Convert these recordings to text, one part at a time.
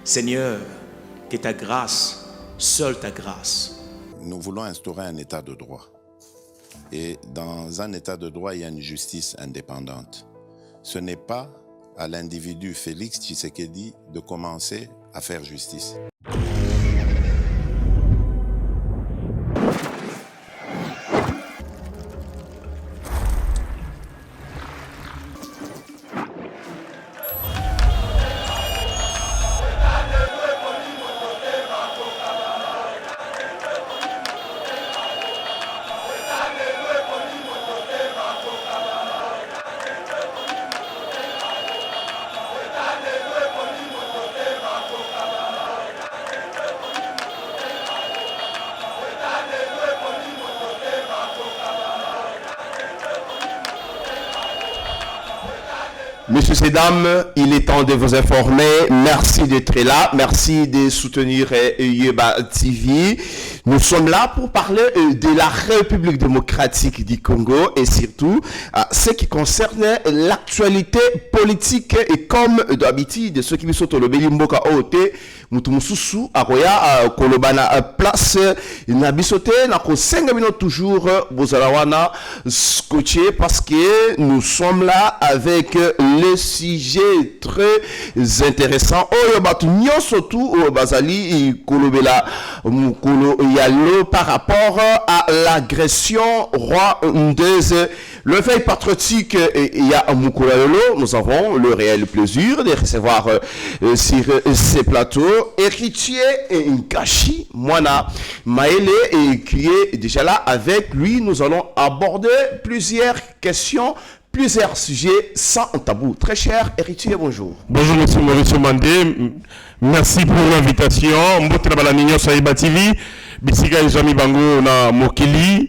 Seigneur, que ta grâce, seule ta grâce. Nous voulons instaurer un état de droit. Et dans un état de droit, il y a une justice indépendante. Ce n'est pas à l'individu Félix Tshisekedi de commencer à faire justice. Messieurs et dames, il est temps de vous informer. Merci d'être là. Merci de soutenir Yeba TV. Nous sommes là pour parler de la République démocratique du Congo et surtout ce qui concerne l'actualité politique et comme d'habitude, ceux qui me sont au Lobeli Mboka OT, Moutumususu, Akoya, Kolobana place, Nabisote, Nako 5 minutes toujours, Bozalawana, scotché parce que nous sommes là avec le sujet très intéressant. Oyobatu Nyosotu, Bazali, Kolobela, Mukolo Yalo par rapport à l'agression rwandaise. Le veille patriotique, il y a Mukolo Yalo. Nous avons le réel plaisir de recevoir sur ces plateaux héritier et Ngashi Mwana Maele et qui est déjà là avec lui. Nous allons aborder plusieurs questions, plusieurs sujets sans tabou. Très cher héritier, bonjour. Bonjour monsieur Mauricio Mandé, merci pour l'invitation. Mbotela Balanigno sur Yeba TV, Bisiga Ijami Bango na Mokili.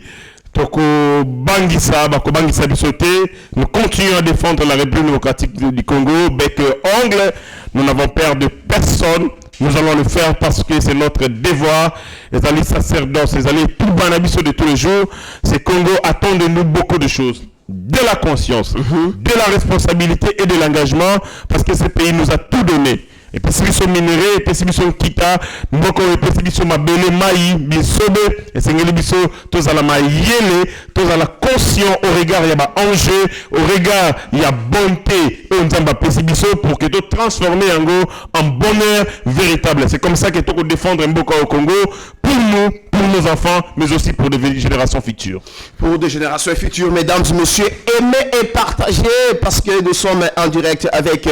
Toko Bangisa, Bako Bangisa Bissoté, nous continuons à défendre la République démocratique du Congo, bec ongle, nous n'avons peur de personne, nous allons le faire parce que c'est notre devoir, les alliés sacerdotes, les alliés tout banabiso de tous les jours, ces Congo attendent de nous beaucoup de choses. De la conscience, de la responsabilité et de l'engagement, parce que ce pays nous a tout donné. Et puis si sont minéraux, et puis si sont kita, mboko et puis si sont mabele maï, bisobe, et c'est ngeli biso, tous à la maïele, tous à la conscience au regard il y a enjeu, au regard il y a bonté, et on zamba pesibiso pour que tout transformer en bonheur véritable. C'est comme ça que tout défendre mboko au Congo pour nous, pour nos enfants, mais aussi pour des générations futures. Pour des générations futures, mesdames et messieurs, aimez et partagez parce que nous sommes en direct avec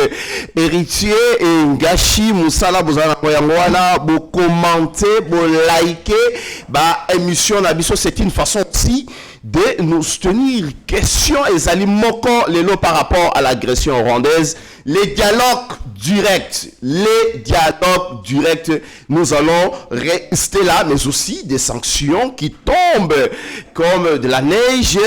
héritier et Ngashi Moussala Bozana Koyangwana, vous commentez, vous likez, émission Nabiso, c'est une façon aussi de nous tenir question et alimoko les lots par rapport à l'agression rwandaise. Les dialogues directs, nous allons rester là, mais aussi des sanctions qui tombent comme de la neige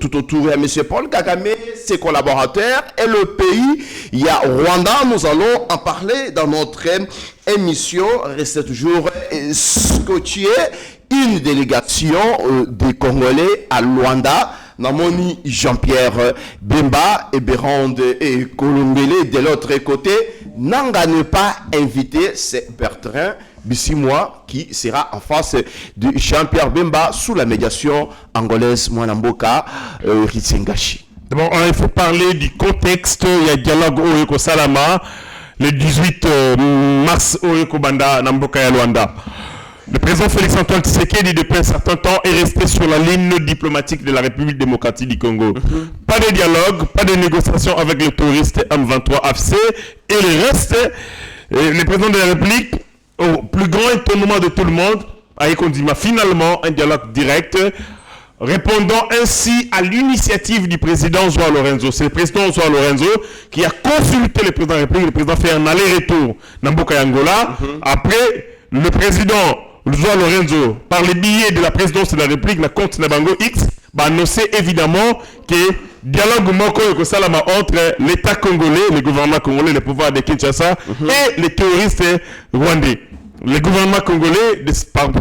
tout autour de M. Paul Kagame, ses collaborateurs et le pays. Il y a Rwanda, nous allons en parler dans notre émission. Restez toujours scotché. Une délégation des Congolais à Luanda, Namoni Jean-Pierre Bemba et Bérande et Colombele de l'autre côté. Nanga ne pas invité, c'est Bertrand Bissimois qui sera en face de Jean-Pierre Bemba sous la médiation angolaise Mwanamboka Ritsengashi. D'abord, il faut parler du contexte. Il y a dialogue au Yoko Salama le 18 mars au Yoko Banda Namboka ya Luanda. Le président Félix-Antoine Tshisekedi, depuis un certain temps, est resté sur la ligne diplomatique de la République démocratique du Congo. Pas de dialogue, pas de négociation avec les touristes M23 AFC et le reste. Le président de la République, au plus grand étonnement de tout le monde, a écondima finalement un dialogue direct, répondant ainsi à l'initiative du président Joao Lorenzo. C'est le président Joao Lorenzo qui a consulté le président de la République. Le président fait un aller-retour dans Mboka Angola. Après, le président Joao Lorenzo, par les billets de la présidence de la République, la compte Nabango X, a annoncé évidemment que dialogue Moko et Salama entre l'État congolais, le gouvernement congolais, le pouvoir de Kinshasa et les terroristes rwandais. Le gouvernement congolais,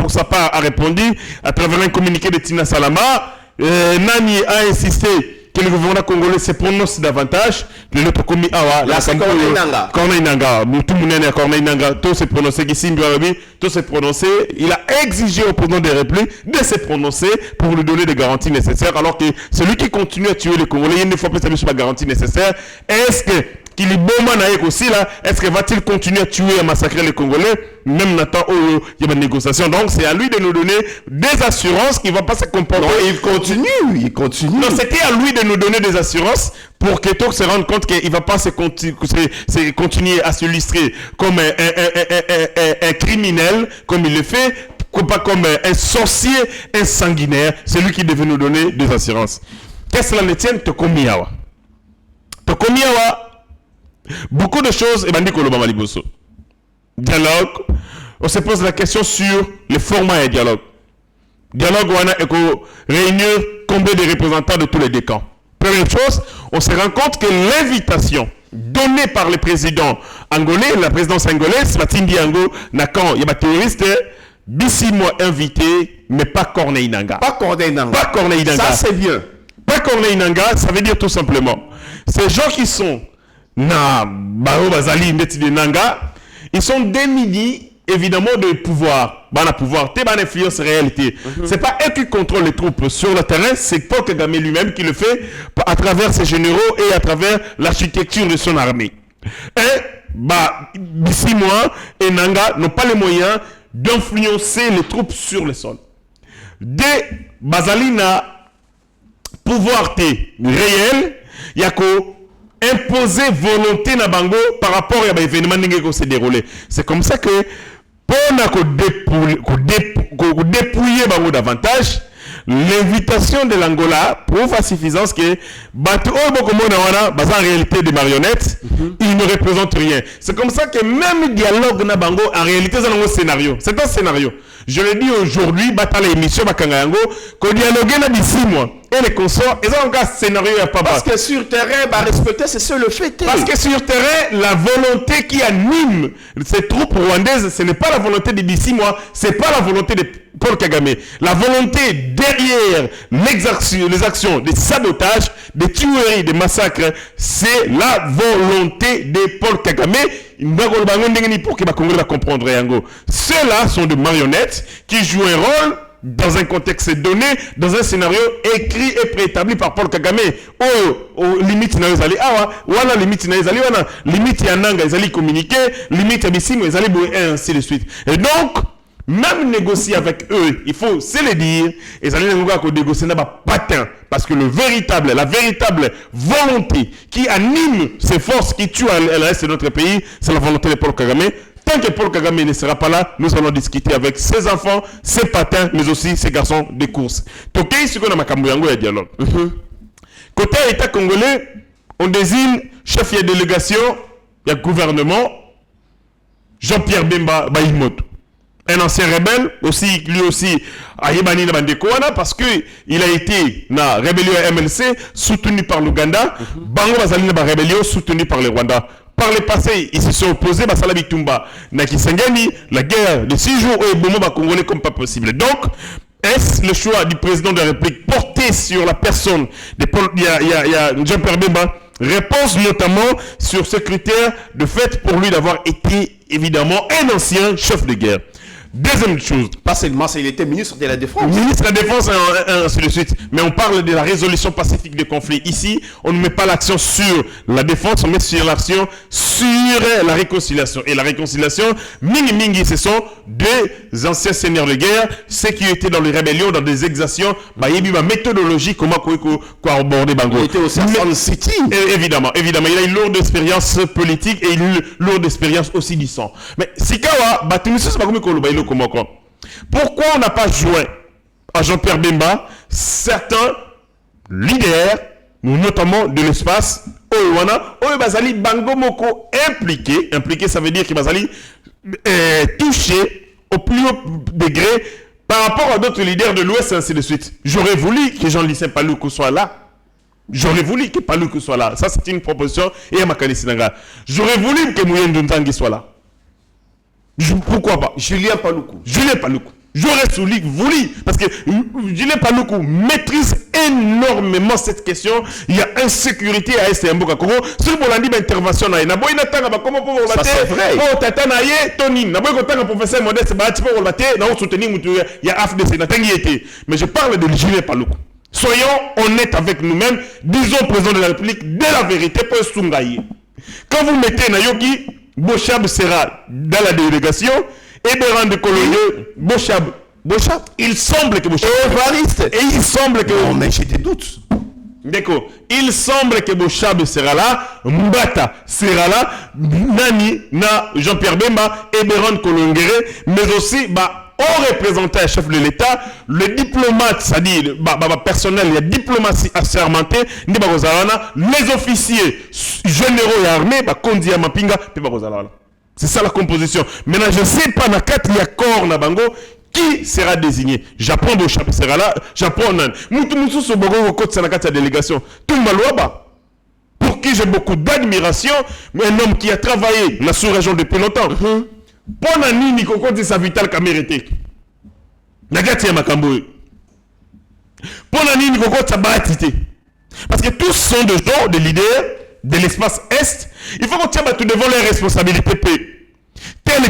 pour sa part, a répondu à travers un communiqué de Tina Salama. Nani a insisté que le gouvernement congolais se prononce davantage. Le commis Awa, là c'est Corneille Nangaa. Corneille Nangaa, tout le monde est Corneille Nangaa, tout s'est prononcé, tout s'est prononcé. Il a exigé au président des Républiques de se prononcer pour lui donner des garanties nécessaires, alors que celui qui continue à tuer les Congolais, il ne faut pas plus sur la garantie nécessaire. Est-ce que qu'il est bon man aussi là, est-ce que va-t-il continuer à tuer et à massacrer les Congolais même dans temps où il y a une négociation? Donc c'est à lui de nous donner des assurances qu'il ne va pas se comporter. Non, il continue. Non, c'était à lui de nous donner des assurances pour que Tok se rende compte qu'il ne va pas continuer à se lustrer comme un criminel, comme il le fait, pas comme un sorcier, un sanguinaire. C'est lui qui devait nous donner des assurances. Qu'est-ce que cela ne tient? Tokomiawa, beaucoup de choses, et Bandi Kolobama Liboso. Dialogue, on se pose la question sur le format et dialogue. Dialogue, on a réunir combien de représentants de tous les deux camps. Première chose, on se rend compte que l'invitation donnée par le président angolais, la présidence angolaise, Matindi Ango, Nakan, il y a des terroristes, d'ici moi invité, mais pas Corneille Nangaa. Pas Corneille Nangaa. Pas Corneille Nangaa. Ça c'est bien. Pas Corneille Nangaa, ça veut dire tout simplement, ces gens qui sont ils sont démunis évidemment de pouvoir. Pouvoir, c'est une influence réalité. C'est pas eux qui contrôlent les troupes sur le terrain, c'est Paul Kagame lui-même qui le fait à travers ses généraux et à travers l'architecture de son armée. Et d'ici moi et Nangaa n'ont pas les moyens d'influencer les troupes sur le sol. Dès Bazalina pouvoir réel, il y a imposer volonté na bango par rapport à l'événement qui s'est déroulé. C'est comme ça que pour dépouiller bango davantage, l'invitation de l'Angola prouve à suffisance que en réalité des marionnettes, ils ne représentent rien. C'est comme ça que même dialogue na bango en réalité c'est un scénario. C'est un scénario. Je le dis aujourd'hui, bataille émission Bakangayango, qu'on dialogue na d'ici mois. Et les consorts, ils ont un scénario à pas. Parce que sur terrain, respecter, c'est ça le fait. Parce que sur terrain, la volonté qui anime ces troupes rwandaises, ce n'est pas la volonté de d'ici mois, c'est pas la volonté de Paul Kagame. La volonté derrière les actions de sabotage, de tueries, de massacres, c'est la volonté de Paul Kagame. Pour que les Congolais comprendre. Ceux-là sont des marionnettes qui jouent un rôle dans un contexte donné, dans un scénario écrit et préétabli par Paul Kagame. Limite na ezali awa, wala limite na ezali wana, limite ya nanga ezali communiquer, limite ya bisimo ezali boue et ainsi de suite. Et donc, même négocier avec eux, il faut se le dire, et ça ne négocier pas patin, parce que la véritable volonté qui anime ces forces qui tuent le reste de notre pays, c'est la volonté de Paul Kagame. Tant que Paul Kagame ne sera pas là, nous allons discuter avec ses enfants, ses patins, mais aussi ses garçons de course. Toké, ce qu'on a makambo yango ya dialogue. Côté État congolais, on désigne chef de délégation, il y a gouvernement, Jean-Pierre Bemba Bayimoto. Un ancien rebelle, aussi, lui aussi, à Yébani Bandekouana, parce qu'il a été dans la rébellion MLC, soutenu par l'Ouganda, Bango Bazali na rébellion soutenue par le Rwanda. Par le passé, ils se sont opposés à Salabi Tumba, Nakisengani, la guerre de 6 jours, et Bomo Congolais comme pas possible. Donc, est-ce le choix du président de la République porté sur la personne de Paul, il y a Jean-Pierre Bemba, réponse notamment sur ce critère de fait pour lui d'avoir été évidemment un ancien chef de guerre. Deuxième chose. Pas seulement, il était ministre de la Défense. Ministre de la Défense, ainsi de suite. Mais on parle de la résolution pacifique des conflits. Ici, on ne met pas l'accent sur la défense, on met sur l'action sur la réconciliation. Et la réconciliation, mingi, ce sont deux anciens seigneurs de guerre, ceux qui étaient dans les rébellions, dans des exactions. Il y a eu ma méthodologie, comment aborder Bango. Il était au Sun City. Évidemment. Il a une lourde expérience politique et une lourde expérience aussi du sang. Mais si Kawa, pourquoi on n'a pas joint à Jean-Pierre Bemba certains leaders, notamment de l'espace, Bazali Bango Moko impliqué, ça veut dire que Bazali touché au plus haut degré par rapport à d'autres leaders de l'Ouest, ainsi de suite. J'aurais voulu que Jean-Lucien Paloukou soit là. J'aurais voulu que Paloukou soit là. Ça, c'est une proposition. Et à Makani Sinanga. J'aurais voulu que Mouyen Ntangi soit là. Pourquoi pas? Julien Paloukou. J'aurais voulu, parce que Julien Paloukou maîtrise énormément cette question. Il y a insécurité à Est et Mboka Congo. Si vous avez une intervention, comment ça c'est vrai. Oh, tata na ye, Tony. Na boy kotanga professeur Modeste Bahati pour le na soutenir mutu ya AFDC na tangi été. Mais je parle de Julien Paluku. Soyons honnêtes avec nous-mêmes. Disons président de la République de la vérité pour Sungaye. Quand vous mettez Nayoki, Bochab sera dans la délégation et Béran de Colonieux, Bochab, il semble que Bochab Et il semble que non, mais j'ai des doutes. D'accord. Il semble que Bochab sera là, Mbata sera là, Nani, na Jean-Pierre Bemba et Béran Kolongere, mais aussi au représentant chef de l'État, le diplomate, c'est-à-dire personnel, il y a diplomatie assermentée, les officiers généraux et armés, Kondi Mapinga, c'est ça la composition. Maintenant, je ne sais pas, dans 4 accords, qui sera désigné. J'apprends Bochab sera là, j'apprends Nan. Moutou Sobogo au côté de la délégation. Toumbalouaba, pour qui j'ai beaucoup d'admiration, un homme qui a travaillé dans la sous-région depuis longtemps. Pona nini koko de sa vital kamérité. Nagati ya makambo. Pona nini koko de sa baatité. Parce que tous sont des gens, des leaders de l'espace Est. Il faut qu'on tienne tout devant leurs responsabilités. Tel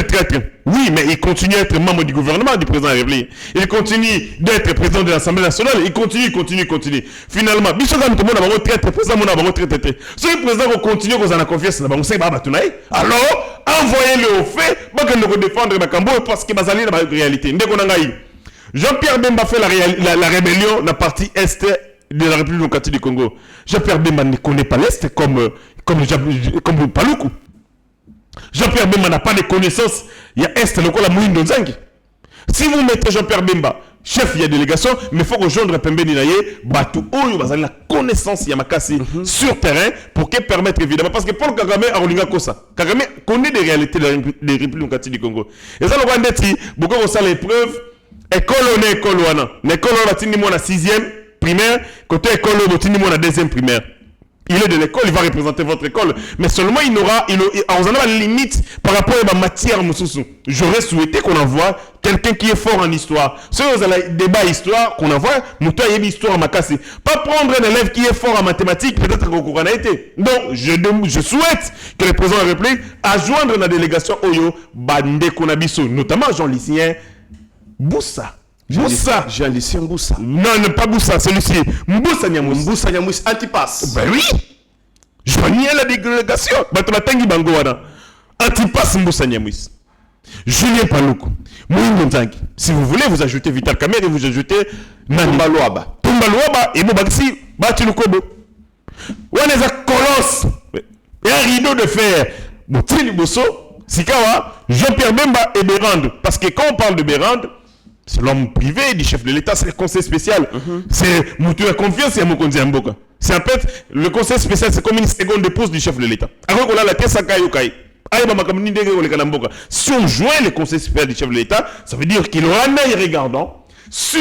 traître. Oui, mais il continue à être membre du gouvernement du président Réveli. Il continue d'être président de l'Assemblée nationale. Il continue. Finalement, Bichogam tout le monde a retraité, président mon a retraité. Si le président continue qu'on a confiance dans le alors envoyez-le au fait, pour que nous défendre Makambo parce que Bazali dans la réalité. Jean-Pierre Bemba fait la rébellion dans la partie Est de la République démocratique du Congo. Jean-Pierre Bemba ne connaît pas l'Est comme Paluku. Jean-Pierre Bemba n'a pas de connaissances. Il y a Est, le quoi la mouine d'Onzangi. Si vous mettez Jean-Pierre Bemba, chef de la délégation, mais il faut rejoindre Pembe Ninaye, Batou Oyo, vous avez la connaissance Yamakasi sur terrain pour qu'elle permette évidemment. Parce que Paul Kagame a Rolinga Kosa. Kagame connaît des réalités des Républiques démocratiques du Congo. Et ça, le Rwanda dit, beaucoup de ça l'épreuve, école on est école wana. L'école on a tini moi la 6e primaire, côté école on a tini moi la 2e primaire. Il est de l'école, il va représenter votre école. Mais seulement il en a une limite par rapport à la matière Moussoussou. J'aurais souhaité qu'on envoie quelqu'un qui est fort en histoire. Si vous avez un débat histoire, qu'on envoie, Moutou a une histoire à Makassi. Pas prendre un élève qui est fort en mathématiques, peut-être qu'au courant a été. Donc, je souhaite que le président de la République a joindre la délégation Oyo, Bande Konabiso, notamment Jean-Lucien Boussa. Jean-Lucien Boussa. Non, pas Boussa, celui-ci. Mboussa Nyamous. Mboussa Nyamous, Antipas. Ben oui. Joignez la délégation. Batomatangi Bangoana. Antipas Mboussa Nyamous. Julien Paluku. Mouingo Nzangi. Si vous voulez, vous ajoutez Vital Kamerhe et vous ajoutez Tumbalouaba. Et Moubakisi Batilukobo. Waneza Colosse. Et un rideau de fer. Boutili Bosso. Sikawa. Jean-Pierre Bemba et Bérande. Parce que quand on parle de Bérande, c'est l'homme privé du chef de l'État, c'est le conseil spécial. C'est Moutou a confiance et Mokonzi Mboka. C'est en fait, le conseil spécial, c'est comme une seconde épouse du chef de l'État. Si on joint le conseil spécial du chef de l'État, ça veut dire qu'il aura un œil regardant sur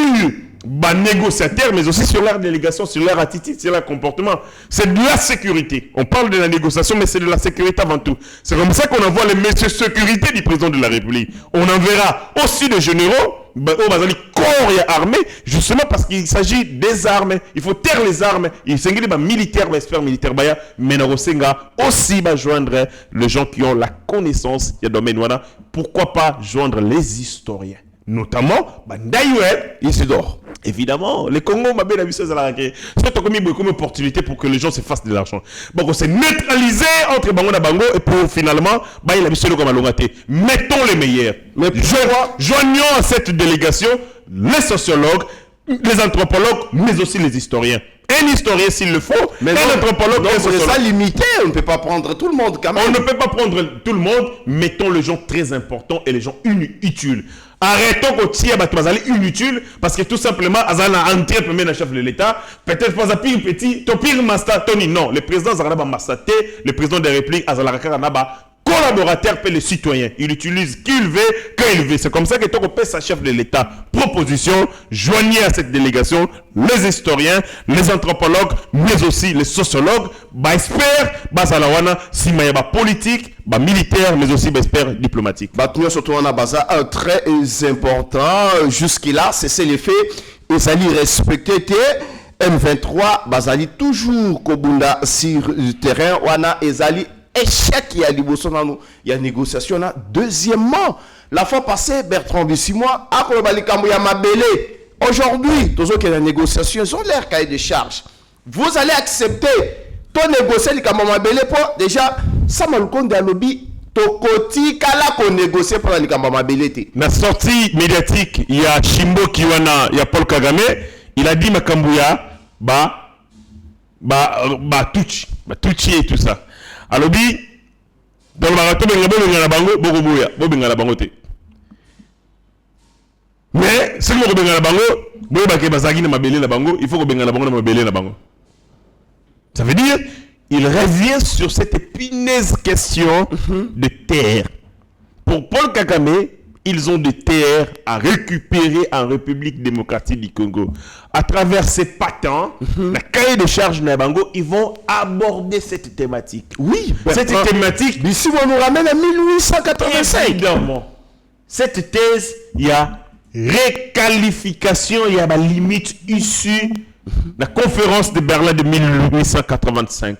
les négociateurs, mais aussi sur leur délégation, sur leur attitude, sur leur comportement. C'est de la sécurité. On parle de la négociation, mais c'est de la sécurité avant tout. C'est comme ça qu'on envoie les messieurs sécurité du président de la République. On enverra aussi des généraux corps et armée, justement parce qu'il s'agit des armes. Il faut taire les armes. Il s'agit de militaires, experts militaires, mais aussi joindre les gens qui ont la connaissance du domaine. Pourquoi pas joindre les historiens, notamment Ndaïouel Isidore. Évidemment, le Congo m'a bien vu ça. C'est comme opportunité pour que les gens se fassent de l'argent. Donc, c'est neutralisé entre Bango et Bango et pour finalement, il a vu comme Alongaté. Mettons les meilleurs. Joignons à cette délégation les sociologues, les anthropologues, mais aussi les historiens. Un historien s'il le faut, mais un anthropologue, un sociologue. C'est ça limité, on ne peut pas prendre tout le monde quand même. On ne peut pas prendre tout le monde, mettons les gens très importants et les gens utiles. Arrêtons qu'on tire inutile parce que tout simplement, Azana a entré premier dans le chef de l'État. Peut-être pas un pire petit, ton pire master, Tony. Non, le président Zaraba Massaté, le président de la République, Azala Rakanaba, collaborateur peut les citoyens. Il utilise qui il veut, quand il veut. C'est comme ça que ton paie sa chef de l'État. Proposition, joignez à cette délégation les historiens, les anthropologues, mais aussi les sociologues, experts, Bazalawana, Simayaba politique, militaire, mais aussi experts diplomatiques. Surtout on a très important. Jusque-là, c'est les faits ezali respecté te M23 bazali toujours kobunda sur le terrain wana ezali échec ya liboso nanu ya négociation na. Deuxièmement, la fois passée Bertrand Bisimwa a koloba likambo ya mabele. Aujourd'hui, tous ceux qui ont la négociation ils ont leur cahier de charge. Vous allez accepter to négocier likambo mabele pour déjà ça malukonde ya lobby tokoti kala ko négocier pour likambo mabele te. La sortie médiatique, il y a Shimbo Kiwana, il y a Paul Kagame, il a dit Makambuya, Tuchi et tout ça. Alors, dans le marathon, mais si vous avez un bango, vous il faut que vous ça veut dire il revient sur cette épineuse question de terre. Pour Paul Kagame, ils ont des terres à récupérer en République démocratique du Congo. À travers ces patents, la cahier de charge Nabango, ils vont aborder cette thématique. Oui, cette thématique. Ici, on nous ramène à 1885. Évidemment. Cette thèse, il y a réqualification, il y a la limite issue de la conférence de Berlin de 1885.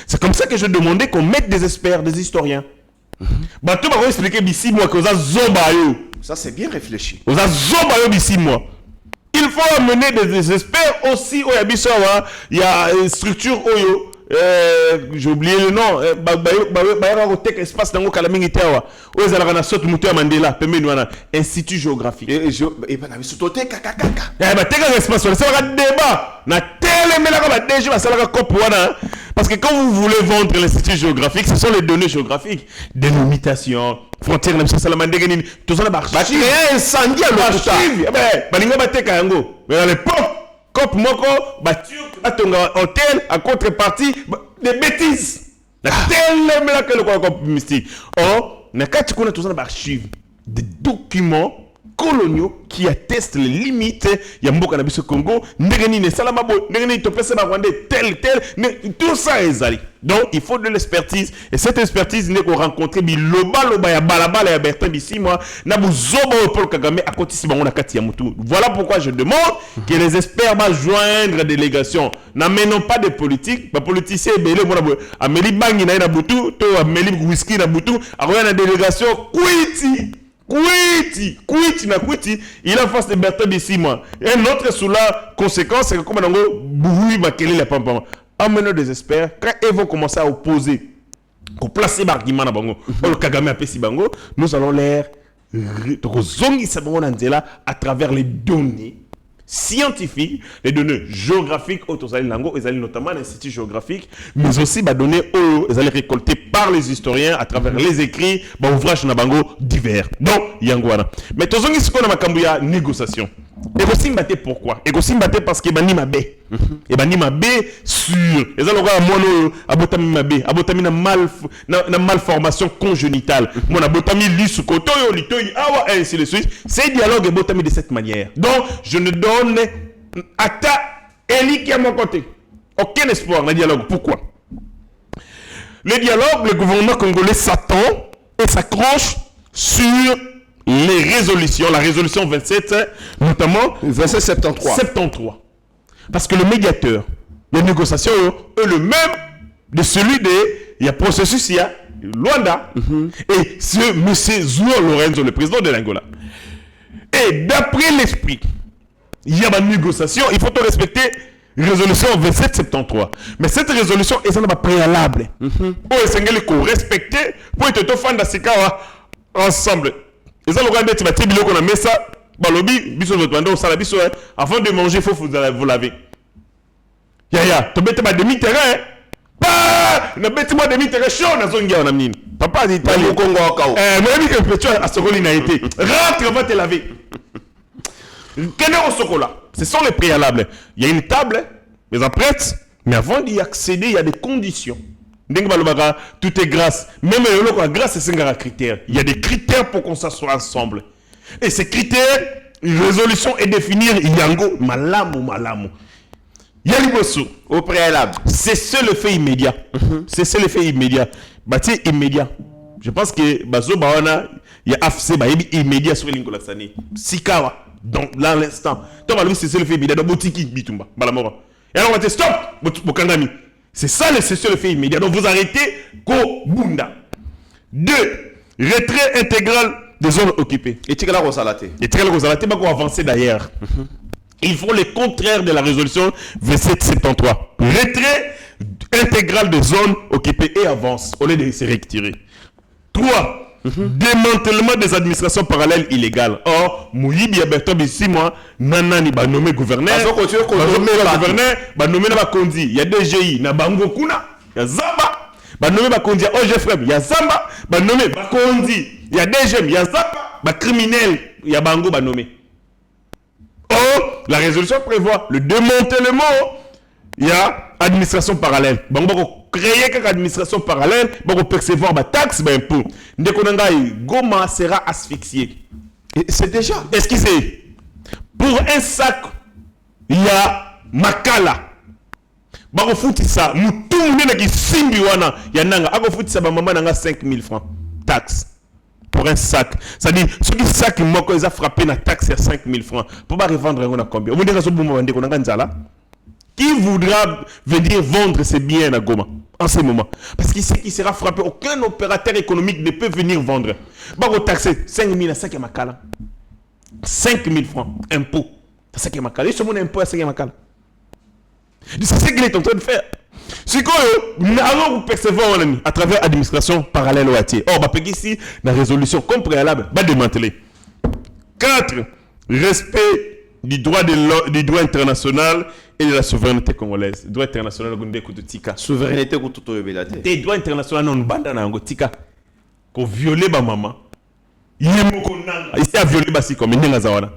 C'est comme ça que je demandais qu'on mette des experts, des historiens. Bato va expliquer ici moi que ça c'est bien réfléchi. Il faut amener des experts aussi au Yabisawa. Il y a une structure Oyo. J'ai oublié le nom. Espace dans le Kalamingitawa. Où est la sorte de Mandela, Institut géographique. Et ben, il sauté kakakaka. Eh ben, t'es un espace. C'est un débat. Na télé, mais là, déjà, ça va être parce que quand vous voulez vendre l'Institut géographique, ce sont les données géographiques. Délimitation, frontières, même si ça la mandéganine, tout ça, c'est créer un incendie à l'archive. Mais à l'époque, Cop Moko, Turc, hôtel, à contrepartie, des bêtises. Tellement là que le mystique. Or, on a tout ça dans l'archive. Des documents coloniaux qui attestent les limites. Il y a Mboka Nabiso Congo, Negeni, Salamabo, Negeni, Topese Rwandais, tel, tout ça est allé. Donc, il faut de l'expertise. Et cette expertise n'est qu'on rencontre Loba, ya Balabala, ya Bertrand d'ici, moi, Nabu Zobo, Paul Kagame, à côté de Simon Kati Yamutu. Voilà pourquoi je demande que les experts vont joindre la délégation. N'amenons pas de politique. Les politiciens, Amélie Bangi, Nabutu, Amélie Whisky, Nabutu, à la délégation, Kwiti, il a face de Bertrand d'ici, moi. Et un autre sous la conséquence, c'est que comme on a Boui, Bakeli, la Pampama. Amenons des experts, quand ils vont commencer à opposer, pour placer l'argument dans Bango, le Kagame a Pessi Bango, nous allons l'air à travers les données scientifiques, les données géographiques, notamment l'Institut géographique, mais aussi les données récoltées par les historiens à travers les écrits, ouvrages Nabango divers. Donc, Yangwana. Mais tout ce qu'on a négociation. Et aussi mbaté pourquoi? Et aussi mbaté parce que bani mabé. Et bani mabé sur. Et ça le mono abotami mabé, abotami na malformation congénitale. Mon abotami li sous koto yo li toyi awa et ainsi de suite. Ces dialogues abotami de cette manière. Donc je ne donne ata Eli qui est à mon côté. Aucun espoir dans le dialogue. Pourquoi? Le dialogue, le gouvernement congolais s'attend et s'accroche sur les résolutions, la résolution 27, notamment 2773. Parce que le médiateur des négociations est le même de celui il y a processus, il y a Luanda, et ce M. João Lourenço, le président de l'Angola. Et d'après l'esprit, il y a une négociation, il faut respecter résolution 2773. Mais cette résolution est pas préalable. Pour essayer de respecter, pour être fan d'Asikawa ensemble. Et ça, le grand bête, qu'on a mis ça, avant de manger, il faut vous laver. Ya, tu bête ma demi-terrain. Ne bête-moi demi-terrain chaud dans zone guerre. Papa dit, pas le Congo au Kao. Moi, je dis que tu as ce rôle été. Rentre, va te laver. Quel est au chocolat? Ce sont les préalables. Il y a une table, mais après, mais avant d'y accéder, il y a des conditions. Tout est grâce. Même la grâce, c'est un critère. Il y a des critères pour qu'on s'assoie ensemble. Et ces critères, une résolution est définir Yango, malamu. Yalibosu, au préalable. C'est ça le fait immédiat. C'est ça le fait immédiat. Bâti immédiat. Je pense que Bazo Bawana, il y a afse immédiat sur l'Ingolaksani. Sikawa. Donc, là, l'instant, tu vas cesser le fait immédiat. Donc, botiki, bitumba, balamora. Et alors, on va dire, stop, bokangami. C'est ça le cesser le fait immédiat. Donc, vous arrêtez, ko bunda. 2. Retrait intégral des zones occupées. Et tu as la rosalate. Et tu as la rosalate, bah, qu'on avancer d'ailleurs. Ils font le contraire de la résolution 2773. Retrait intégral des zones occupées et avance au lieu de se retirer. 3. Démantèlement des administrations parallèles illégales. Or, Mouyibi Abertob ici, moi, Nanani va nommer gouverneur. Va nommer Kondi. Il y a DGI, Nabango Kuna, il y a Zamba. Va nommer Kondi, il y a OGFM, il y a Zamba. Va nommer Kondi, il y a DGM, il y a Zamba. Va criminel, il y a Bango, va nommer. Or, la résolution prévoit le démantèlement. Il y a administration parallèle. Bon, on créer quelque administration parallèle, on percevoir des taxes, des impôts. Dès qu'on a Goma sera asphyxié. C'est déjà. Est-ce que c'est pour un sac, il y a Makala. On fout ça. Nous tout le monde qui simbi wana. Il y a nanga. On fout ça. Maman nanga 5 000 francs taxe pour un sac. C'est-à-dire ceux qui sac moko ils a frappé la taxe à 5 000 francs. Pour pas revendre on a combien? Vous dire ça bon moment qu'on a là. Qui voudra venir vendre ses biens à Goma en ce moment? Parce qu'il sait qu'il sera frappé. Aucun opérateur économique ne peut venir vendre. On taxer 5 000 à 5 Makala. 5 000 francs impôt. C'est ça qui est Makala. Il y a mon impôt à 5 Makala. C'est ce qu'il est en train de faire. C'est quoi nous allons percevoir à travers l'administration parallèle au AT. Or, bah, ici, la résolution comme préalable, va démanteler. 4. Respect du droit international et de la souveraineté congolaise. Droit international, souveraineté ou tout le monde. Des droits internationaux non banda na ngotika ko violer ba maman. Yemoko nanga. Ici a violer ba si comme ndenga zawana.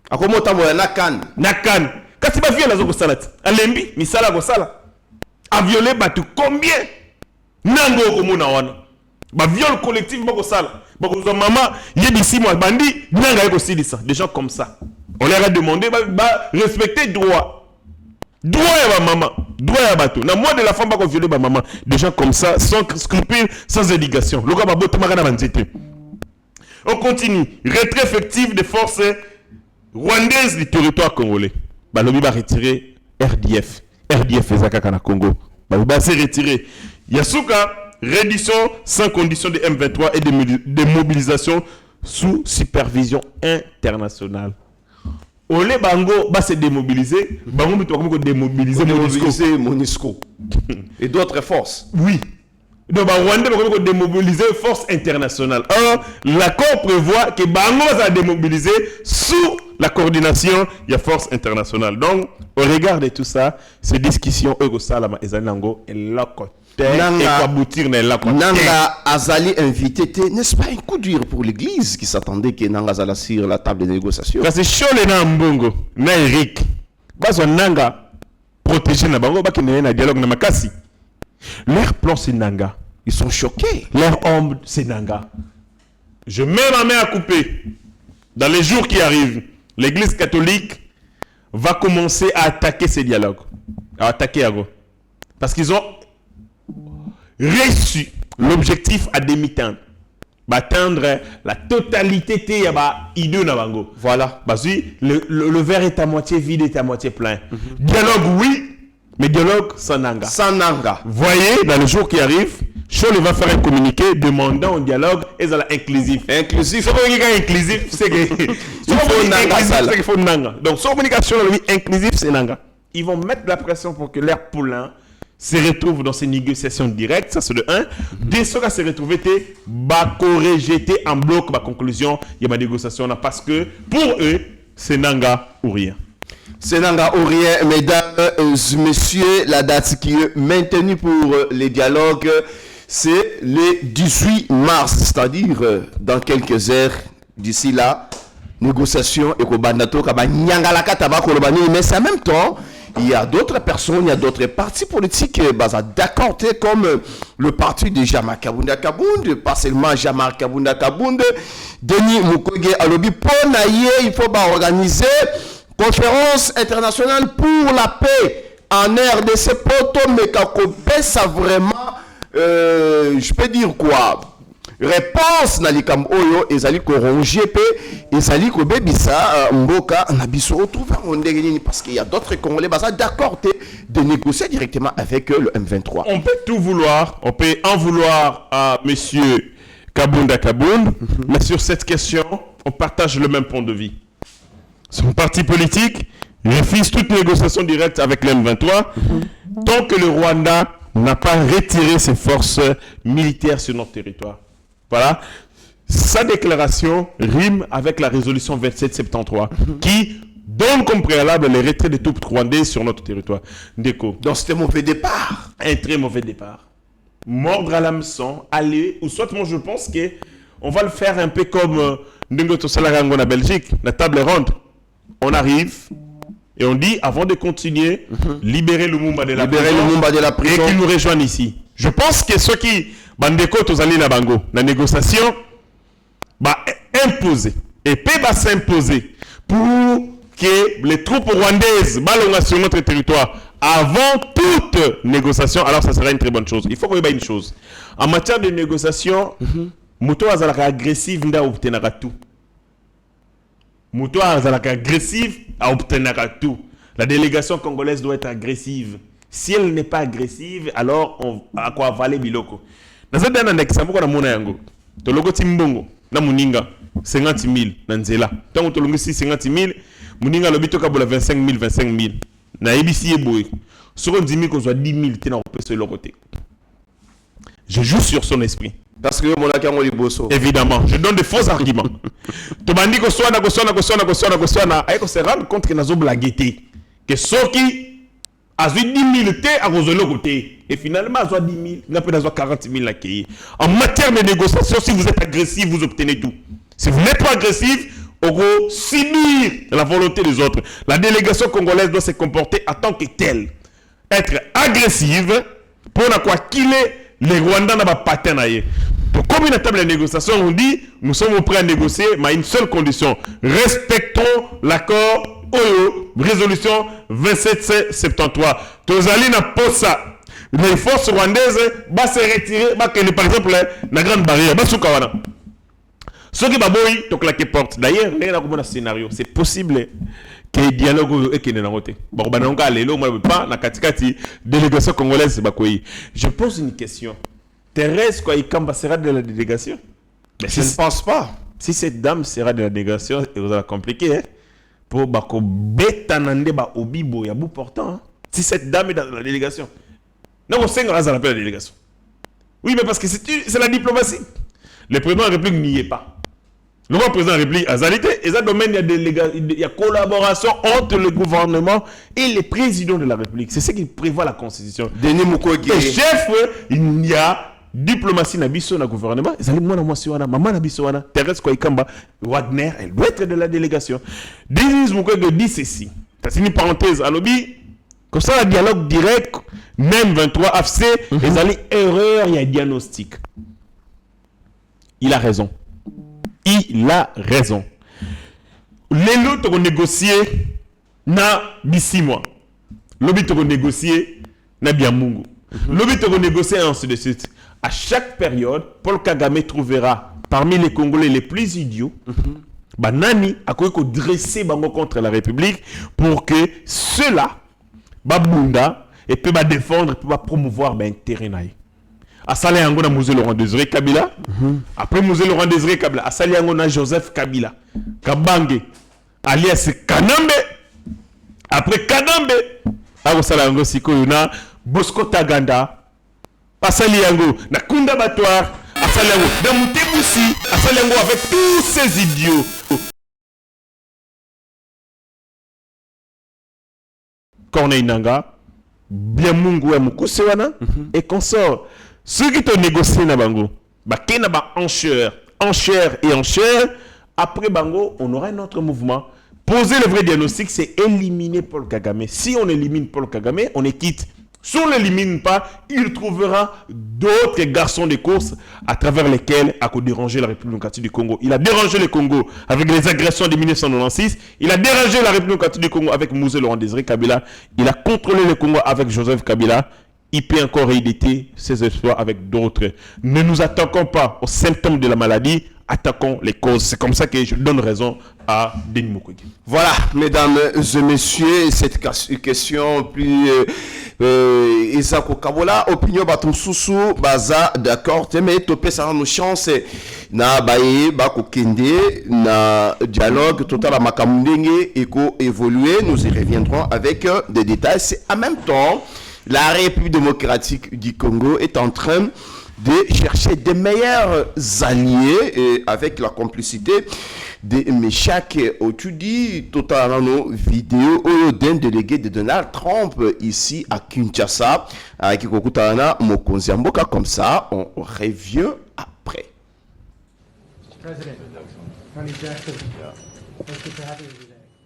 Akomo tambo na kan. Na kan. Kasi ba violer zoko salati. Alembi misala ko sala. A violer ba tu combien? Nango ko mona wana. Ba viol collectif ba ko sala. Ba ko maman yebisi mo bandi nanga yeko silisa. Des gens comme ça. On leur a demandé ba respecter droit. Droit à ma maman, droit à bateau. Na moi de la femme pas qu'on viole ma maman. Des gens comme ça, sans scrupules, sans éducation. Le gars m'a beau on continue. Retrait effectif des forces rwandaises du territoire congolais. Bah l'OMI va retirer RDF. RDF est à na Congo. Bah va se retirer. Yasuka, réduction sans condition de M23 et de mobilisation sous supervision internationale. Olé Bango va se démobiliser. Bango doit démobiliser MONUSCO. Et d'autres forces. Oui. Donc Rwanda va démobiliser force internationale. Or, l'accord prévoit que Bango va démobiliser sous la coordination de la force internationale. Donc, au regard de tout ça, ces discussions, Salama et Zanango, et là, Nanga Azali invité, n'est-ce pas un coup dur pour l'église qui s'attendait que Nanga Azala sur la table de négociation? Parce que chaud les Nambongo, na Eric, parce que Nanga protégé na bango, baki na dialogue na makasi. Leur plan c'est Nanga, ils sont choqués. Leur homme c'est Nanga. Je mets ma main à couper. Dans les jours qui arrivent, l'église catholique va commencer à attaquer ces dialogues, à attaquer Ago, parce qu'ils ont reçu l'objectif à demi-temps d'atteindre la totalité de idée na bango. Voilà. Parce que le verre est à moitié vide et à moitié plein. Dialogue oui, mais dialogue sans Nanga. Sans Nanga. Voyez, dans le jour qui arrive, Chole va faire un communiqué demandant un dialogue et ça inclusif. Inclusif. Inclusif, c'est que il faut Nanga. Donc, son communication inclusif, c'est Nanga. Ils vont mettre la pression pour que l'air poulain se retrouve dans ces négociations directes, ça c'est le 1. Dès ce cas se retrouver, rejeter en bloc ma conclusion, il y a ma négociation là parce que pour eux, c'est Nanga ou rien. C'est Nanga ou rien, mesdames, messieurs, la date qui est maintenue pour les dialogues, c'est le 18 mars, c'est-à-dire dans quelques heures d'ici là, négociation et kobandato kabanyangala tabako lobani, mais c'est en même temps. Il y a d'autres personnes, il y a d'autres partis politiques d'accord, comme le parti de Jean-Marc Kabunda Kabund, pas seulement Jean-Marc Kabunda Kabund, Denis Mukwege Alobi, il faut organiser conférence internationale pour la paix en RDC, Poto, mais ça vraiment, je peux dire quoi, réponse na likambo oyo ezali koronge pe ezali kobebisa mboka na biso retrouver en ndenge nini parce qu'il y a d'autres Congolais basa d'accord de négocier directement avec le M23. On peut tout vouloir, on peut en vouloir à monsieur Kabunda Kabound, mais sur cette question, on partage le même point de vue. Son parti politique refuse toute négociation directe avec le M23 tant que le Rwanda n'a pas retiré ses forces militaires sur notre territoire. Voilà. Sa déclaration rime avec la résolution 2773 qui donne comme préalable le retrait des troupes rwandaises sur notre territoire. Ndeko. Donc c'était mauvais départ. Un très mauvais départ. Mordre à l'hameçon, aller, ou soit moi je pense que on va le faire un peu comme Ndingo Tosalarango en Belgique, la table ronde. On arrive et on dit avant de continuer, libérer Lumumba de la prison et qu'il nous rejoigne ici. Je pense que ceux qui bandeko tozali na bango la négociation va imposer et peut va s'imposer pour que les troupes rwandaises ballonnent sur notre territoire avant toute négociation. Alors ça sera une très bonne chose. Il faut qu'on ait une chose en matière de négociation. Moto azalaka agressif nda obtenaka tout. Moto azalaka agressif à obtenir tout. La délégation congolaise doit être agressive. Si elle n'est pas agressive, alors on a quoi avaler biloko. Dans cette dernière exemple, on a mon yango. Toloko timbongo na muninga 50 000 na nzela. Tant tolongo si 50 000, muninga lobito ka bola 25 000. Na ebisi eboy. Soko ndimi ko soit 10 000 te na opese le côté. Je joue sur son esprit. Parce que mon akamo liboso. Évidemment, je donne de faux arguments. Tobandi ko soana ay ko se rendre compte que nazo blagueté. Que soki azui 10 000 te à cause de l'autre côté. Et finalement, azoi 10 000, n'a pas d'azoi 40 000 la qui. En matière de négociation, si vous êtes agressif, vous obtenez tout. Si vous n'êtes pas agressif, on va subir la volonté des autres. La délégation congolaise doit se comporter en tant que telle. Être agressive pour ne quoi qu'il est. Les Rwandais n'ont pas partenaire. Donc, comme une table de négociation, on dit, nous sommes prêts à négocier, mais à une seule condition. Respectons l'accord OYO, résolution 2773. Tozali na posa. Les forces rwandaises vont se retirer, par exemple, la grande barrière. Ceux qui baboy, to claquer porte. D'ailleurs, il y a un scénario. C'est possible que le dialogue est qu'il n'ait pas. Délégation congolaise, je pose une question. Thérèse Kouaïkamba sera de la délégation? Mais je ne pense pas. Si cette dame sera de la délégation, et vous allez compliquer, pour bako betanande ba obibo ya bout portant. Si cette dame est dans la délégation, non, on sait qu'on la délégation. Oui, mais parce que c'est la diplomatie. Le président de la République n'y est pas. Le président de la République a zalité, et ça domaine il y a collaboration entre le gouvernement et les présidents de la République. C'est ce qui prévoit la Constitution. Et chef, il y a diplomatie na biso na gouvernement. Ezali mwana mwasi wana, maman na biso wana, Thérèse Kouaïkamba, Wagner, elle doit être de la délégation. Denis Mukwege dit ceci. C'est une parenthèse à lobby. Comme ça, le dialogue direct, même 23 AFC, ezali erreur, il y a diagnostic. Il a raison. Il a raison. Les lots ont négocié na bisimois. Lobby ont négocié na biamungu. Lobby ont négocié ainsi de suite. À chaque période, Paul Kagame trouvera parmi les Congolais les plus idiots. Banani a dressé bango contre la République pour que ceux-là, babunda, et peut défendre, peut promouvoir l'intérêt naï. Asali yango na Mzee Laurent Désiré Kabila. Après Mzee Laurent Désiré Kabila, asali yango na Joseph Kabila. Kabange alias Kanambe. Après Kanambe, asali yango sikoyo na Bosco Taganda. Asali yango na Kunda Batoire. Asali yango na Mutebusi. Asali yango avec tous ces idiots. Corneille Nanga, Biamungu et Mukusewana et consort. Ceux qui ont négocié na bango, bakena ba enchère, après bango, on aura un autre mouvement. Poser le vrai diagnostic, c'est éliminer Paul Kagame. Si on élimine Paul Kagame, on est quitte. Si on ne l'élimine pas, il trouvera d'autres garçons de course à travers lesquels il a dérangé la République démocratique du Congo. Il a dérangé le Congo avec les agressions de 1996. Il a dérangé la République démocratique du Congo avec Mzee Laurent Désiré Kabila. Il a contrôlé le Congo avec Joseph Kabila. il peut encore rééditer ses exploits avec d'autres. Ne nous attaquons pas aux symptômes de la maladie, attaquons les causes. C'est comme ça que je donne raison à Denis Mukwege. Voilà, mesdames et messieurs, cette question plus Isako Kabola, opinion baton sousou, baza, d'accord, mais topé ça nos chances, na baye, bako kende, na dialogue total à makamundenge, éco évoluer, nous y reviendrons avec des détails. C'est en même temps, la République démocratique du Congo est en train de chercher des meilleurs alliés avec la complicité de Meshak Otudi, totalement nos vidéos d'un délégué de Donald Trump ici à Kinshasa, avec Kokutana Mokonzi Mboka. Comme ça, on revient après.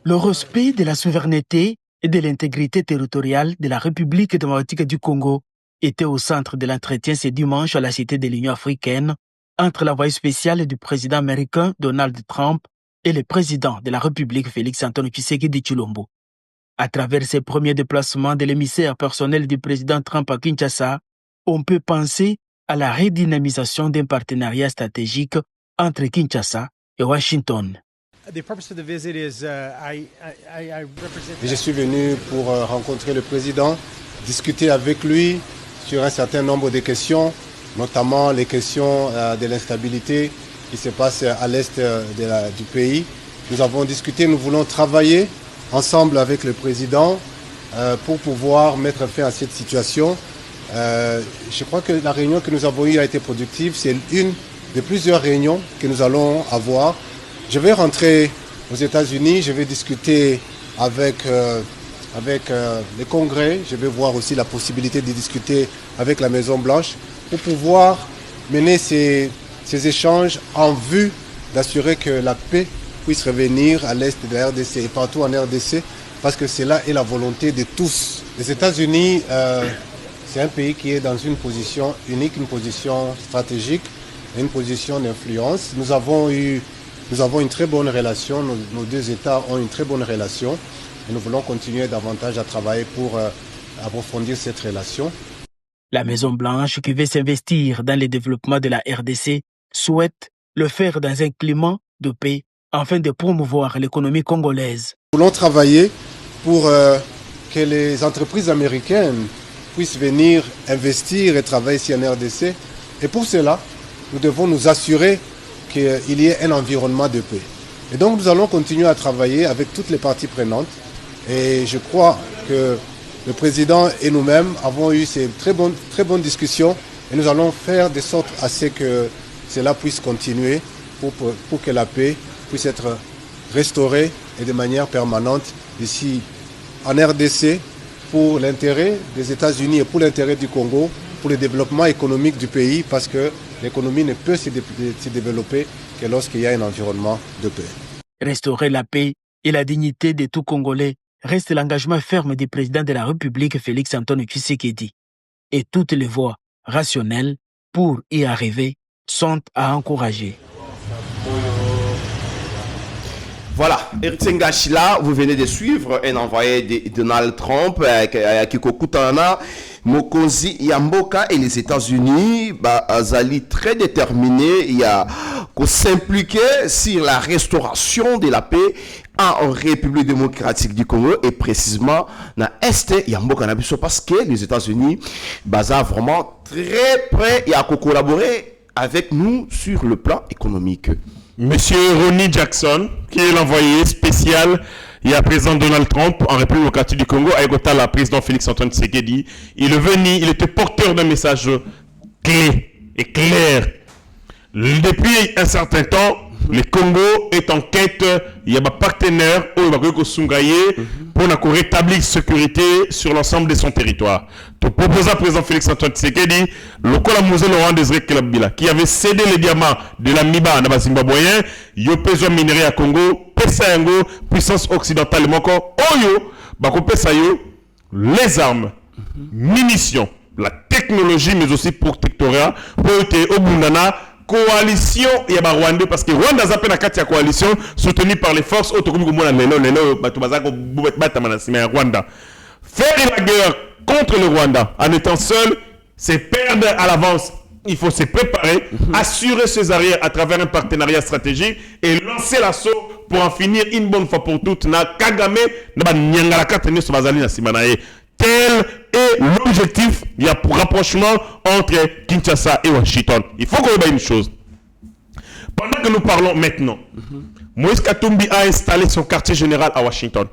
Le respect de la souveraineté et de l'intégrité territoriale de la République démocratique du Congo était au centre de l'entretien ce dimanche à la Cité de l'Union africaine entre l'envoyé spécial du président américain Donald Trump et le président de la République Félix-Antoine Tshisekedi Tshilombo. À travers ses premiers déplacements de l'émissaire personnel du président Trump à Kinshasa, on peut penser à la redynamisation d'un partenariat stratégique entre Kinshasa et Washington. Je suis venu pour rencontrer le président, discuter avec lui sur un certain nombre de questions, notamment les questions de l'instabilité qui se passe à l'est du pays. Nous avons discuté, nous voulons travailler ensemble avec le président pour pouvoir mettre fin à cette situation. Je crois que la réunion que nous avons eue a été productive. C'est une de plusieurs réunions que nous allons avoir. Je vais rentrer aux États-Unis, je vais discuter avec le Congrès, je vais voir aussi la possibilité de discuter avec la Maison-Blanche pour pouvoir mener ces échanges en vue d'assurer que la paix puisse revenir à l'est de la RDC et partout en RDC, parce que cela est la volonté de tous. Les États-Unis, c'est un pays qui est dans une position unique, une position stratégique, une position d'influence. Nous avons une très bonne relation, nos deux États ont une très bonne relation et nous voulons continuer davantage à travailler pour approfondir cette relation. La Maison-Blanche, qui veut s'investir dans le développement de la RDC, souhaite le faire dans un climat de paix afin de promouvoir l'économie congolaise. Nous voulons travailler pour que les entreprises américaines puissent venir investir et travailler ici en RDC. Et pour cela, nous devons nous assurer qu'il y ait un environnement de paix. Et donc nous allons continuer à travailler avec toutes les parties prenantes. Et je crois que le président et nous-mêmes avons eu ces très bonnes discussions et nous allons faire de sorte à ce que cela puisse continuer pour que la paix puisse être restaurée et de manière permanente ici en RDC pour l'intérêt des États-Unis et pour l'intérêt du Congo, pour le développement économique du pays, parce que l'économie ne peut se développer que lorsqu'il y a un environnement de paix. Restaurer la paix et la dignité de tout Congolais reste l'engagement ferme du président de la République Félix-Antoine Tshisekedi. Et toutes les voies rationnelles pour y arriver sont à encourager. Voilà, Ertsenga Shila, vous venez de suivre un envoyé de Donald Trump qui Kokutana, Mokonzi Yamboka et les États-Unis, Azali très déterminé, il y a qu'on s'impliquer sur la restauration de la paix en République démocratique du Congo et précisément dans l'Est Yamboka Nabiso parce que les États-Unis sont vraiment très prêts à collaborer avec nous sur le plan économique. Monsieur Ronnie Jackson, qui est l'envoyé spécial et à présent Donald Trump en République démocratique du Congo, avec la président Félix-Antoine Tshisekedi, il est venu, il était porteur d'un message clé et clair. Depuis un certain temps, le Congo est en quête, il y a des partenaires pour rétablir la sécurité sur l'ensemble de son territoire. Tout proposant président Félix-Antoine Tshisekedi, le Colamouze Laurent Désiré Kelabila, qui avait cédé les diamants de la Miba dans Zimbabwéen, il y a besoin de minerais à Congo, Pesayango, puissance occidentale, encore, Oyo, Bako Pesayo, les armes, munitions, la technologie, mais aussi protectorat, pour être au Bundana, coalition il y a Rwanda parce que Rwanda a appelé la coalition soutenue par les forces autonomes Rwanda faire la guerre contre le Rwanda en étant seul, c'est perdre à l'avance. Il faut se préparer, assurer ses arrières à travers un partenariat stratégique et lancer l'assaut pour en finir une bonne fois pour toutes. Na Kagame, na Nyangalaka tenu sur Bazali na Simanae. Tel est l'objectif. Il y a un rapprochement entre Kinshasa et Washington. Il faut qu'on ait une chose. Pendant que nous parlons maintenant, Moïse Katumbi a installé son quartier général à Washington.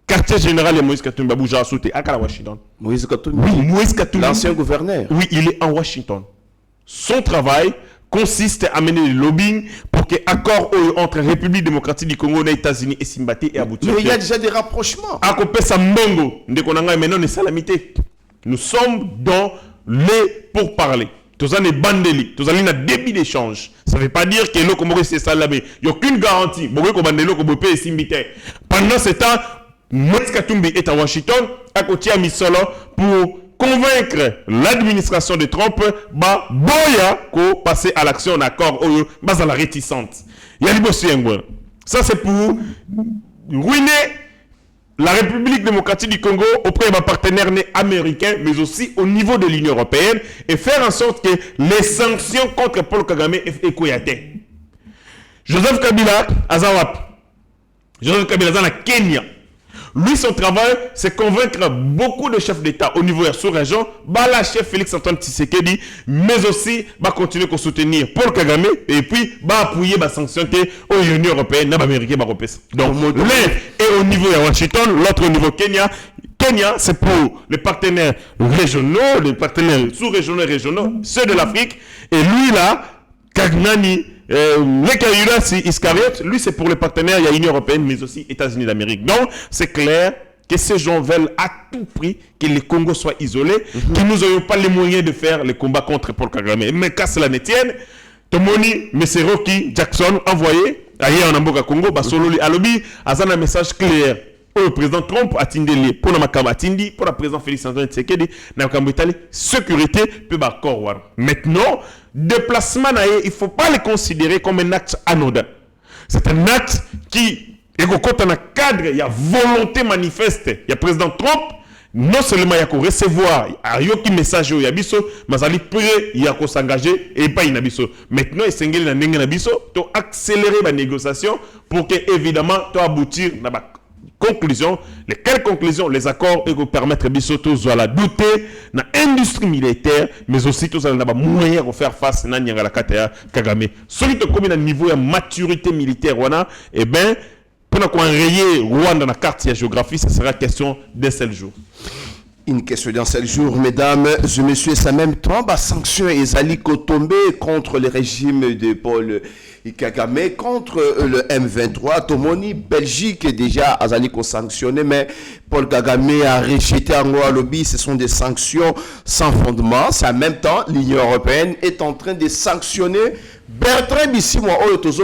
Quartier général de Moïse Katumbi, Abuja Asouté, à Washington. Moïse Katumbi. Oui, Moïse Katumbi. L'ancien gouverneur. Oui, il est en Washington. Son travail consiste à mener le lobbying pour que l'accord entre République démocratique du Congo, les États-Unis et Simbati et aboutir. Mais il y a déjà des rapprochements. À côté de Mbongo, maintenant les salamité. Nous sommes dans les pourparlers. Tous les bandeli, tous les débit d'échange. Ça ne veut pas dire que l'eau comme c'est salamé. Il n'y a aucune garantie. Pendant ce temps, Moïse Katumbi est à Washington, à côté de Misolo, pour convaincre l'administration de Trump, boya ko passer à l'action en accord, à la réticente. Il y a ça c'est pour ruiner la République démocratique du Congo auprès de nos partenaires américains, mais aussi au niveau de l'Union européenne, et faire en sorte que les sanctions contre Paul Kagame soient écoyatées. Joseph Kabila, Azawap. Joseph Kabila, dans la Kenya. Lui, son travail, c'est convaincre beaucoup de chefs d'État au niveau de la sous-région, la chef Félix-Antoine Tshisekedi, mais aussi continuer à soutenir Paul Kagame et puis appuyer les sanctions aux Union européenne, aux Américains. Donc, l'un est au niveau de Washington, l'autre au niveau Kenya. Kenya, c'est pour les partenaires régionaux, les partenaires sous-régionaux et régionaux, ceux de l'Afrique. Et lui, là, Kagnani, Iscariot, lui c'est pour les partenaires, il y a l'Union européenne mais aussi États-Unis d'Amérique. Donc c'est clair que ces gens veulent à tout prix que le Congo soit isolé, que nous n'ayons pas les moyens de faire le combat contre Paul Kagame. Mais qu'à cela ne tienne, Tomoni, M. Rocky Jackson envoyé ailleurs en Amboka Congo, Basololi Alobi, a un message clair. Le président Trump a tindé pour la Makama Tindi, pour le président Félix Antoine Tshisekedi, na Kambitali, sécurité, puis d'accord. Maintenant, déplacement, il ne faut pas le considérer comme un acte anodin. C'est un acte qui, quand on a cadre, il y a volonté manifeste. Il y a le président Trump, non seulement il y a qu'à recevoir, il y a un message, il y a biso, mais il y a qu'à s'engager et pas il biso. Maintenant, il s'engage dans le biso, tu accélérer la négociation pour que, évidemment, tu aboutir à la conclusion. Quelles conclusions? Les accords et permettre bisoto la douter dans l'industrie militaire, mais aussi tous les moyens de faire face à la Kagame. Celui qui est à niveau de maturité militaire, eh bien, pour enrayer Rwanda dans la carte de la géographie, ce sera question d'un seul jour. Une question d'un seul jour, mesdames et messieurs, ça même temps, sanctions et Zali Kotombe contre le régime de Paul Kagame, contre le M23. Tomoni, Belgique est déjà Azali sanctionné, mais Paul Kagame a rejeté en lobby. Ce sont des sanctions sans fondement. C'est en même temps, l'Union européenne est en train de sanctionner Bertrand Bisimwa,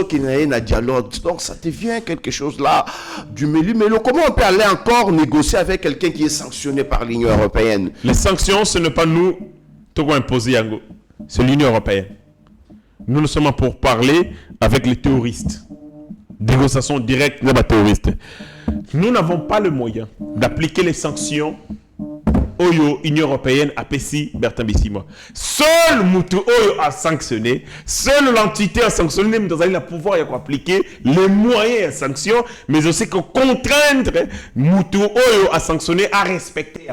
qui n'a pas dialogue. Donc ça devient quelque chose là du milieu. Mais comment on peut aller encore négocier avec quelqu'un qui est sanctionné par l'Union européenne? Les sanctions, ce n'est pas nous qui avons imposé Yango. C'est l'Union européenne. Nous sommes pour parler avec les terroristes. Négociation directe avec les terroristes. Nous n'avons pas le moyen d'appliquer les sanctions Oyo, Union européenne, APC, Bertrand Bisimwa. Seul Moutou Oyo a sanctionné, seule l'entité a sanctionné, mais nous avons le pouvoir d'appliquer les moyens de sanction, mais aussi que contraindre Moutou Oyo a sanctionné, à respecter.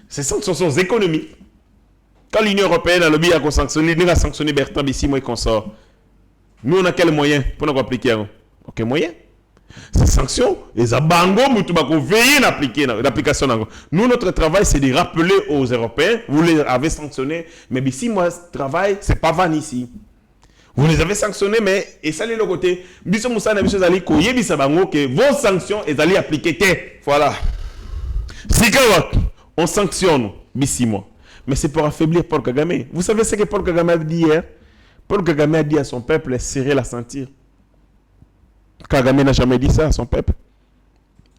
Ces sanctions sont économiques. Quand l'Union européenne a sanctionné, nous a sanctionné Bertrand Bisimwa et consort. Nous, on a quel moyen pour nous appliquer? Aucun moyen. Ces sanctions, les abango, nous veiller l'application. Nous, notre travail, c'est de rappeler aux Européens, vous les avez sanctionnés, mais ici, moi, ce travail, c'est pas van ici. Vous les avez sanctionnés, mais et ça, c'est le côté. Que vos sanctions, elles allaient appliquer. Voilà. Si on sanctionne, Bissimo, mais c'est pour affaiblir Paul Kagame. Vous savez ce que Paul Kagame a dit hier? Paul Kagame a dit à son peuple, serrer la ceinture. Kagame n'a jamais dit ça à son peuple.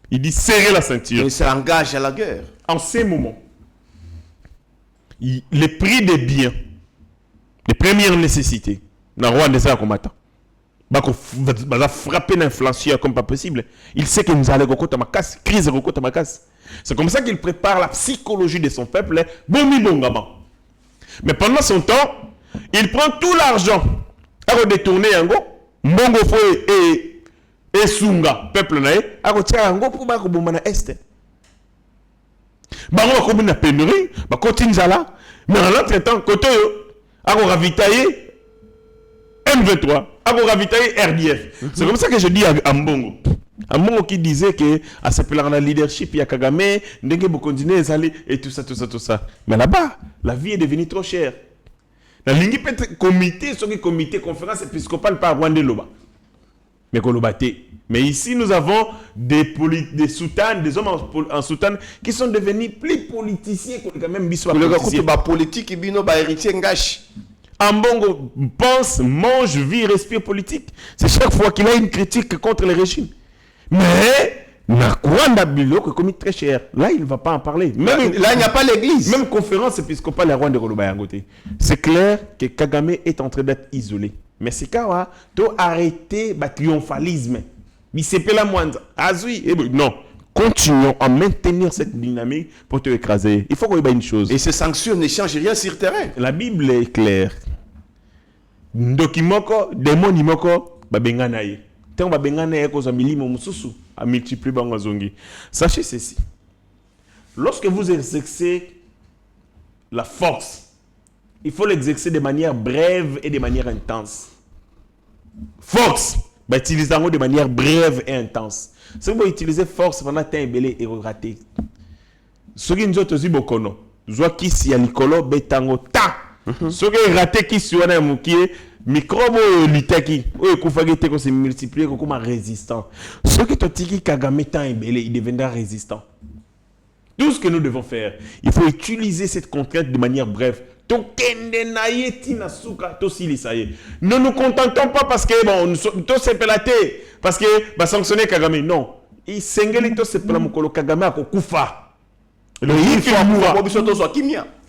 Il dit serrer la ceinture. Il s'engage à la guerre. En ces moments, les prix des biens, les premières nécessités, dans le Rwanda, c'est un combattant. va frapper l'inflation comme pas possible. Il sait que nous allons à ma casse, crise à ma casse. C'est comme ça qu'il prépare la psychologie de son peuple. Mais pendant son temps, il prend tout l'argent à redétourner un go, mbongo fo et sunga peuple nae, à retirer un go pour ba ko bomana est. Ba ko na pénurie, ba continue là, mais en l'entretemps côté yo, à ravitailler M23, à ravitailler RDF. C'est comme ça que je dis à Mbongo. À Mbongo qui disait que à s'appeler la leadership, il y a Kagame, Ndenge continuer et tout ça. Mais là-bas, la vie est devenue trop chère. La ligne peut être comité, conférence épiscopale par Rwanda Loba. Mais Mais ici, nous avons des soutanes, des hommes en soutane qui sont devenus plus politiciens que quand même biswa politiciens. Politique, héritier ngash. Ambongo pense, mange, vit, respire politique. C'est chaque fois qu'il a une critique contre le régime. Mais Rwanda Biloko est commis très cher. Là, il ne va pas en parler. Même, là, il n'y a pas l'église. Même conférence épiscopale à Rwanda Yangote. C'est clair que Kagame est en train d'être isolé. Mais c'est quoi? Tu as arrêté le triomphalisme. Mais c'est pas la moindre. Non. Continuons à maintenir cette dynamique pour te écraser. Il faut qu'on ait une chose. Et ces sanctions ne changent rien sur le terrain. La Bible est claire. Ndokimoko, démonimoko, babenganaye. Tant babenganaye cause milimo mususu a multiplié bangazongi. Sachez ceci. Lorsque vous exercez la force, il faut l'exercer de manière brève et de manière intense. Force, utilisez de manière brève et intense. Si vous utilisez force pendant un temps et raté. Ce qui nous a dit bokono, soit qui si a likolo betango ta. Ce qui est raté qui si on a moukié microbe litaki, kufagite ko se multiplier comme résistant. Ce qui te dit Kagame temps et il deviendra résistant. Tout ce que nous devons faire, il faut utiliser cette contrainte de manière brève. Ne nous contentons pas parce que bon, tout c'est pelaté, parce que va sanctionner Kagame. Non, il s'engage tout c'est pour le Kagame à Kufa.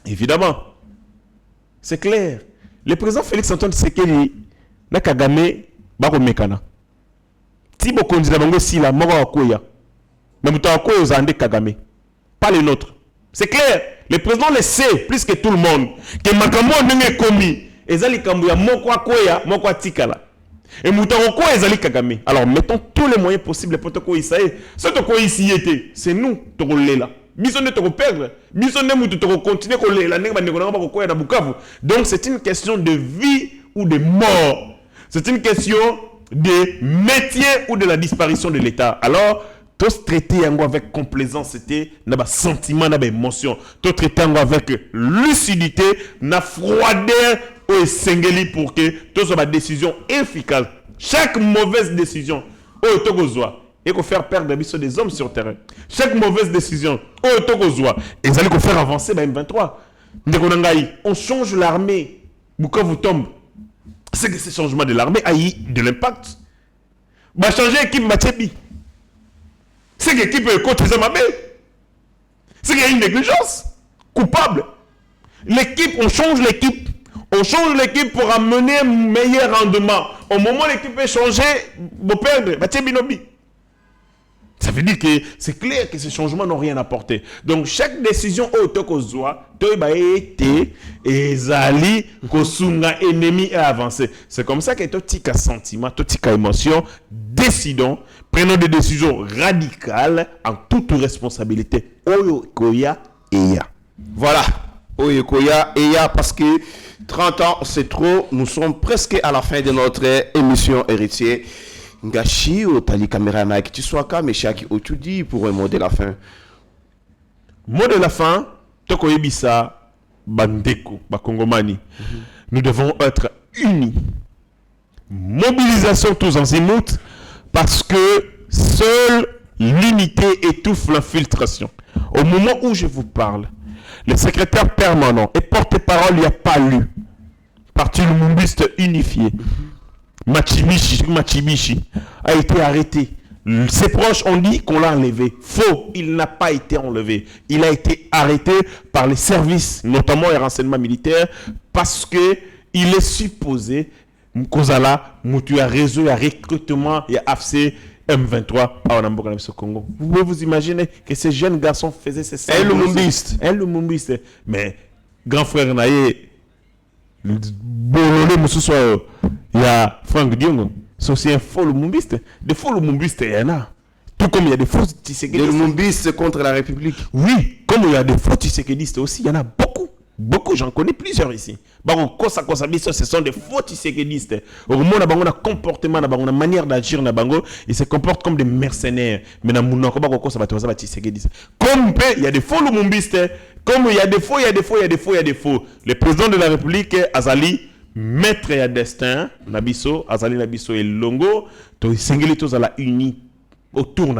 Évidemment, c'est clair. Le président Félix Antoine Tshisekedi na Kagame bako mekana. Si vous candidat bango si la mort akoya, mais muto akoya zande Kagame, pas les nôtres. C'est clair. Le président le sait plus que tout le monde que makambo ndenge komi ezali kambu ya moko akoya moko atikala. Et muto akoya ezali Kagame. Alors mettons tous les moyens possibles pour te ko isaye. Ce to ko ici était, c'est nous to lela. Biso ne te perdre. Biso ne muto to continuer ko lela ndenge bandeko na ba koya na Bukavu. Donc c'est une question de vie ou de mort. C'est une question de métier ou de la disparition de l'État. Alors tous traiter avec complaisance, c'était un sentiment, une émotion. Tous traiter avec lucidité, une froideur et singeli pour que tous soit une décision efficace. Chaque mauvaise décision, il faut faire perdre des hommes sur le terrain. Chaque mauvaise décision, ils allaient faire avancer M23. On change l'armée. Pourquoi vous tombez? C'est que ce changement de l'armée a eu de l'impact. Va changer l'équipe Machebi. C'est que l'équipe est contre les Amabé. C'est qu'il y a une négligence coupable. L'équipe, on change l'équipe. On change l'équipe pour amener un meilleur rendement. Au moment où l'équipe est changée, vous perdez. Ça veut dire que c'est clair que ces changements n'ont rien apporté. Donc chaque décision autokozwa, doit été ezali kosunga ennemi et avancer. C'est comme ça que totika sentiment, totika émotion, décidons, prenons des décisions radicales en toute responsabilité. Oyo koya eya. Voilà. Oyo koya eya parce que 30 ans c'est trop. Nous sommes presque à la fin de notre émission Héritier. Ngashi ou tali caméra na qui soit ka mais chaque otudi pour un mot de la fin. Mot de la fin, toko yebisa bandeko bakongomani. Nous devons être unis. Mobilisation tous azimuts parce que seule l'unité étouffe l'infiltration. Au moment où je vous parle, le secrétaire permanent et porte-parole il a pas lu. Parti lumumbiste unifié. Machibishi a été arrêté. Ses proches ont dit qu'on l'a enlevé. Faux, il n'a pas été enlevé. Il a été arrêté par les services, notamment les renseignements militaires, parce que il est supposé Kozala, Moutu a réseau, il y a recrutement, il y a AFC, M23 à Onamboka au Congo. Vous pouvez vous imaginer que ces jeunes garçons faisaient ces Un Lumumbiste. Un Lumumbiste. Mais grand frère Naye, Bololé Moussou, il y a Franck Diongo. C'est aussi un faux Lumumbiste. Des faux Lumumbistes, il y en a. Tout comme il y a des faux Tshisekedi. Des Lumumbistes contre la République. Oui, comme il y a des faux Tshisekidistes aussi, il y en a beaucoup. Beaucoup, j'en connais plusieurs ici. Ce sont des faux Tshisekidistes. Au moment où on a comportement, on a manière d'agir, ils se comportent comme des mercenaires. Mais comme il y a des faux Lumumbistes, comme il y a des faux, il y a des faux, il y a des faux, il y a des faux. Le président de la République, Azali, maître et destin, Nabiso, Azali Nabiso et Longo, tous à la unie autour.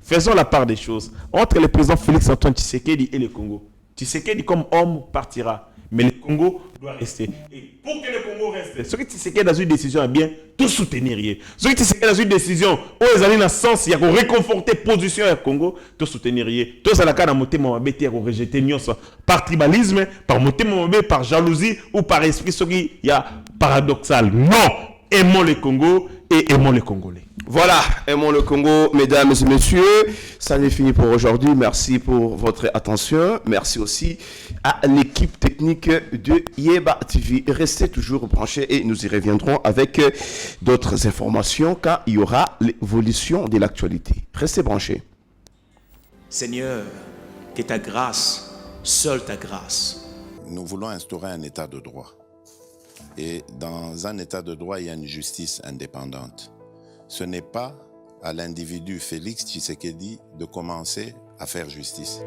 Faisons la part des choses entre le président Félix Antoine Tshisekedi et le Congo. Tshisekedi comme homme partira, mais le Congo doit rester. Et pour que le Congo reste, ceux qui Tshisekedi dans une décision à bien, tout soutenir. Ceux qui Tshisekedi dans une décision où ils allaient dans le sens, il y a qu'on réconforter position au Congo, tout soutenir. Tout ça la cas dans mon thème, on va rejeter par tribalisme, par motémo, par jalousie ou par esprit, ce qui y a paradoxal. Non, aimons le Congo et aimons les Congolais. Voilà, aimons le Congo, mesdames et messieurs. Ça n'est fini pour aujourd'hui. Merci pour votre attention. Merci aussi à l'équipe technique de Yeba TV. Restez toujours branchés et nous y reviendrons avec d'autres informations quand il y aura l'évolution de l'actualité. Restez branchés. Seigneur, que ta grâce, seule ta grâce. Nous voulons instaurer un état de droit. Et dans un état de droit, il y a une justice indépendante. Ce n'est pas à l'individu Félix Tshisekedi de commencer à faire justice.